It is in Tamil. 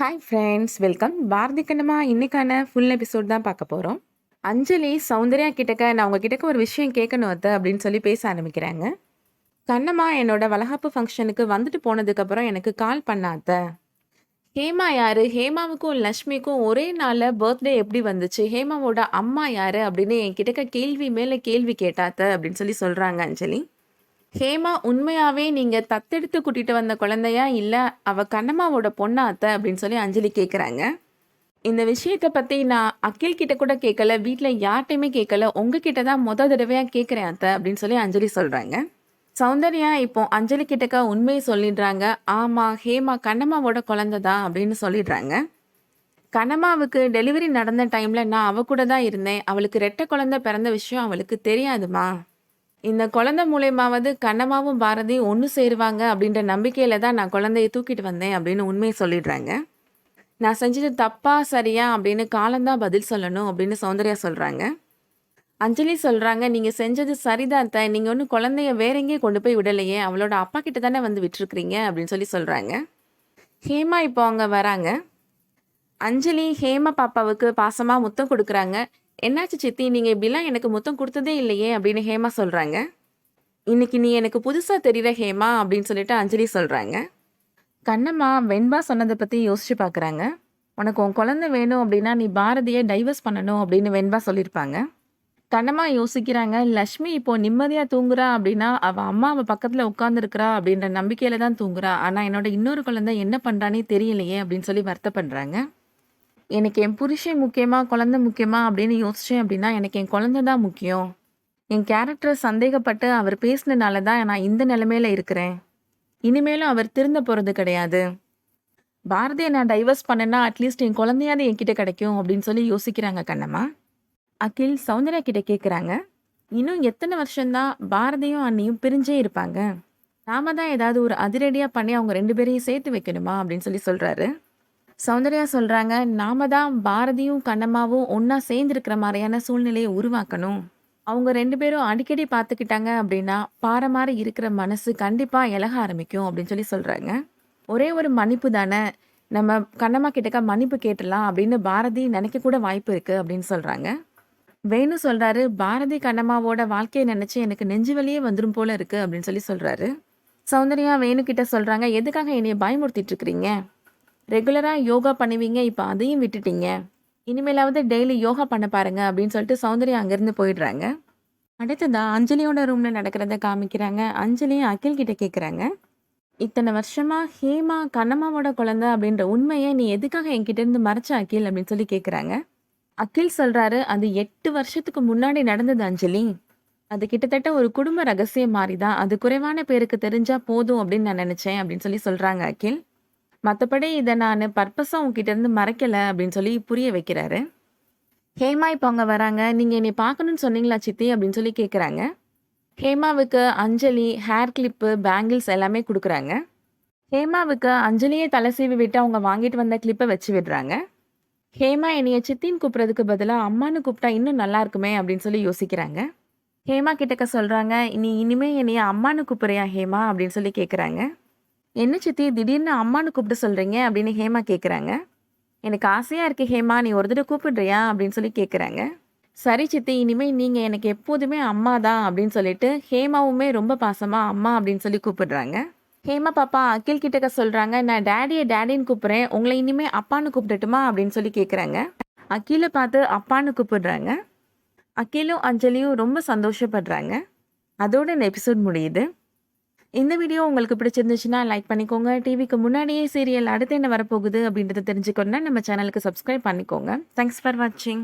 Hi friends, welcome. Bharathi Kannamma இன்னைக்கான ஃபுல் எபிசோட் தான் பார்க்க போகிறோம். அஞ்சலி சௌந்தர்யா கிட்டக்க நான் உங்ககிட்ட ஒரு விஷயம் கேட்கணும் அத்தை அப்படின்னு சொல்லி பேச ஆரம்பிக்கிறாங்க. கண்ணம்மா என்னோட வளகாப்பு ஃபங்க்ஷனுக்கு வந்துட்டு போனதுக்கப்புறம் எனக்கு கால் பண்ணாத்த. ஹேமா யாரு, ஹேமாவுக்கும் லக்ஷ்மிக்கும் ஒரே நாளில் பர்த்டே எப்படி வந்துச்சு, ஹேமாவோட அம்மா யாரு அப்படின்னு என்கிட்ட கேள்வி மேலே கேள்வி கேட்டாத்த அப்படின்னு சொல்லி சொல்கிறாங்க அஞ்சலி. ஹேமா உண்மையாவே நீங்க தத்தெடுத்து கூட்டிட்டு வந்த குழந்தையா இல்ல அவ கண்ணம்மாவோட பொண்ணா அத்தை அப்படின்னு சொல்லி அஞ்சலி கேக்குறாங்க. இந்த விஷயத்த பத்தி நான் அகில் கிட்ட கூட கேட்கல, வீட்ல யார்ட்டையுமே கேட்கல, உங்ககிட்ட தான் தடவையா கேட்கிறேன் அத்தை அப்படின்னு சொல்லி அஞ்சலி சொல்றாங்க. சௌந்தர்யா இப்போ அஞ்சலி கிட்டக்க உண்மையை சொல்லிடுறாங்க. ஆமா, ஹேமா கண்ணம்மாவோட குழந்தை தான் அப்படின்னு சொல்லிடுறாங்க. கண்ணம்மாவுக்கு டெலிவரி நடந்த டைம்ல நான் அவ கூட தான் இருந்தேன். அவளுக்கு ரெட்டை குழந்தை பிறந்த விஷயம் அவளுக்கு தெரியாதுமா. இந்த குழந்தை மூலியமாவது கண்ணம்மாவும் பாரதியும் ஒன்று சேருவாங்க அப்படின்ற நம்பிக்கையில தான் நான் குழந்தைய தூக்கிட்டு வந்தேன் அப்படின்னு உண்மையை சொல்லிடுறாங்க. நான் செஞ்சது தப்பா சரியா அப்படின்னு காலம்தான் பதில் சொல்லணும் அப்படின்னு சௌந்தர்யா சொல்றாங்க. அஞ்சலி சொல்றாங்க, நீங்க செஞ்சது சரிதான் அத்தை, நீங்க ஒன்றும் குழந்தைய வேற எங்கேயும் கொண்டு போய் விடலையே, அவளோட அப்பா கிட்ட தானே வந்து விட்டுருக்குறீங்க அப்படின்னு சொல்லி சொல்றாங்க. ஹேமா இப்போ அவங்க வராங்க. அஞ்சலி ஹேமா பாப்பாவுக்கு பாசமா முத்தம் கொடுக்குறாங்க. என்னாச்சு சித்தி, நீங்க இப்படிலாம் எனக்கு முத்தம் கொடுத்ததே இல்லையே அப்படின்னு ஹேமா சொல்றாங்க. இன்னைக்கு நீ எனக்கு புதுசா தெரியுற ஹேமா அப்படின்னு சொல்லிட்டு அஞ்சலி சொல்றாங்க. கண்ணம்மா வெண்பா சொன்னதை பத்தி யோசிச்சு பாக்குறாங்க. உனக்கு உன் குழந்தை வேணும் அப்படின்னா நீ பாரதியை டைவர்ஸ் பண்ணணும் அப்படின்னு வெண்பா சொல்லியிருப்பாங்க. கண்ணம்மா யோசிக்கிறாங்க, லக்ஷ்மி இப்போ நிம்மதியா தூங்குறா அப்படின்னா அவ அம்மா அவ பக்கத்துல உட்காந்துருக்கிறா அப்படின்ற நம்பிக்கையில தான் தூங்குறா. ஆனா என்னோட இன்னொரு குழந்தை என்ன பண்றானே தெரியலையே அப்படின்னு சொல்லி வருத்தப்படுறாங்க. எனக்கு என் புருஷன் முக்கியமா, குழந்தை முக்கியமா அப்படின்னு யோசிச்சேன் அப்படின்னா, எனக்கு என் குழந்தை தான் முக்கியம். என் கேரக்டரை சந்தேகப்பட்டு அவர் பேசினனால தான் நான் இந்த நிலைமையில இருக்கிறேன். இனிமேலும் அவர் திருந்த போறது கிடையாது. பாரதியை நான் டைவர்ஸ் பண்ணேன்னா அட்லீஸ்ட் என் குழந்தையாவது என்கிட்ட கிடைக்கும் அப்படின்னு சொல்லி யோசிக்கிறாங்க கண்ணம்மா. அகில் சௌந்தர்யா கிட்ட கேட்குறாங்க, இன்னும் எத்தனை வருஷம்தான் பாரதியும் அண்ணியும் பிரிஞ்சே இருப்பாங்க? நாம தான் ஏதாவது ஒரு அதிரடியா பண்ணி அவங்க 2 பேரையும் சேர்த்து வைக்கணுமா அப்படின்னு சொல்லி சொல்றாரு. சௌந்தர்யா சொல்றாங்க, நாம தான் பாரதியும் கண்ணம்மாவும் ஒன்னா சேர்ந்துருக்கிற மாதிரியான சூழ்நிலையை உருவாக்கணும். அவங்க 2 பேரும் அடிக்கடி பார்த்துக்கிட்டாங்க அப்படின்னா பாறை மாதிரி இருக்கிற மனசு கண்டிப்பா இலக ஆரம்பிக்கும் அப்படின்னு சொல்லி சொல்றாங்க. ஒரே ஒரு மன்னிப்பு தானே, நம்ம கண்ணம்மா கிட்டக்க மன்னிப்பு கேட்டலாம் அப்படின்னு பாரதி நினைக்க கூட வாய்ப்பு இருக்கு அப்படின்னு சொல்றாங்க. வேணு சொல்றாரு, பாரதி கண்ணம்மாவோட வாழ்க்கையை நினைச்சு எனக்கு நெஞ்சு வலியே வந்துடும் போல இருக்கு அப்படின்னு சொல்லி சொல்றாரு. சௌந்தர்யா வேணு கிட்ட சொல்றாங்க, எதுக்காக என்னைய பயமுறுத்திட்டு இருக்கிறீங்க? ரெகுலரா யோகா பண்ணுவீங்க, இப்போ அதையும் விட்டுட்டீங்க. இனிமேலாவது டெய்லி யோகா பண்ண பாருங்க அப்படின்னு சொல்லிட்டு சௌந்தர்யா அங்கிருந்து போயிடுறாங்க. அடுத்ததா அஞ்சலியோட ரூம்ல நடக்கிறத காமிக்கிறாங்க. அஞ்சலியும் அகில் கிட்ட கேட்குறாங்க, இத்தனை வருஷமா ஹேமா கண்ணம்மாவோட குழந்தை அப்படின்ற உண்மையை நீ எதுக்காக என்கிட்ட இருந்து மறைச்ச அகில் அப்படின்னு சொல்லி கேட்குறாங்க. அகில் சொல்றாரு, அது 8 வருஷத்துக்கு முன்னாடி நடந்தது அஞ்சலி. அது கிட்டத்தட்ட ஒரு குடும்ப ரகசியம் மாதிரிதான், அது குறைவான பேருக்கு தெரிஞ்சா போதும் அப்படின்னு நான் நினைச்சேன் அப்படின்னு சொல்லி சொல்றாங்க அகில். மற்றபடி இதை நான் பர்பஸாக உங்ககிட்ட இருந்து மறைக்கல அப்படின்னு சொல்லி புரிய வைக்கிறாரு. ஹேமா இப்போ அவங்க வராங்க. நீங்கள் என்னை பார்க்கணுன்னு சொன்னீங்களா சித்தி அப்படின்னு சொல்லி கேட்குறாங்க. ஹேமாவுக்கு அஞ்சலி ஹேர் கிளிப்பு, பேங்கிள்ஸ் எல்லாமே கொடுக்குறாங்க. ஹேமாவுக்கு அஞ்சலியே தலை சீவி விட்டு அவங்க வாங்கிட்டு வந்த கிளிப்பை வச்சு விடுறாங்க. ஹேமா என்னைய சித்தின்னு கூப்பிட்றதுக்கு பதிலாக அம்மானு கூப்பிட்டா இன்னும் நல்லா இருக்குமே அப்படின்னு சொல்லி யோசிக்கிறாங்க. ஹேமா கிட்டக்க சொல்கிறாங்க, நீ இனிமே என்னைய அம்மானு கூப்பிட்றியா ஹேமா அப்படின்னு சொல்லி கேட்குறாங்க. என்ன சித்தி திடீர்னு அம்மானு கூப்பிட்டு சொல்கிறீங்க அப்படின்னு ஹேமா கேட்குறாங்க. எனக்கு ஆசையாக இருக்கு ஹேமா, நீ ஒரு தடவை கூப்பிடுறியா அப்படின்னு சொல்லி கேட்குறாங்க. சரி சித்தி, இனிமேல் நீங்கள் எனக்கு எப்போதுமே அம்மா தான் அப்படின்னு சொல்லிட்டு ஹேமாவுமே ரொம்ப பாசமாக அம்மா அப்படின்னு சொல்லி கூப்பிடுறாங்க. ஹேமா பாப்பா அகில் கிட்டக்க சொல்கிறாங்க, நான் டேடியை டேடின்னு கூப்பிட்றேன், உங்களை இனிமேல் அப்பான்னு கூப்பிடட்டுமா அப்படின்னு சொல்லி கேட்குறாங்க. அகிலை பார்த்து அப்பான்னு கூப்பிடுறாங்க. அகிலும் அஞ்சலியும் ரொம்ப சந்தோஷப்படுறாங்க. அதோட இந்த எபிசோட் முடியுது. இந்த வீடியோ உங்களுக்கு பிடிச்சிருந்துச்சுன்னா லைக் பண்ணிக்கோங்க. டிவிக்கு முன்னாடியே சீரியல் அடுத்து என்ன வரப்போகுது அப்படின்றத தெரிஞ்சுக்கணுன்னா நம்ம சேனலுக்கு சப்ஸ்கிரைப் பண்ணிக்கோங்க. தேங்க்ஸ் ஃபார் வாட்சிங்.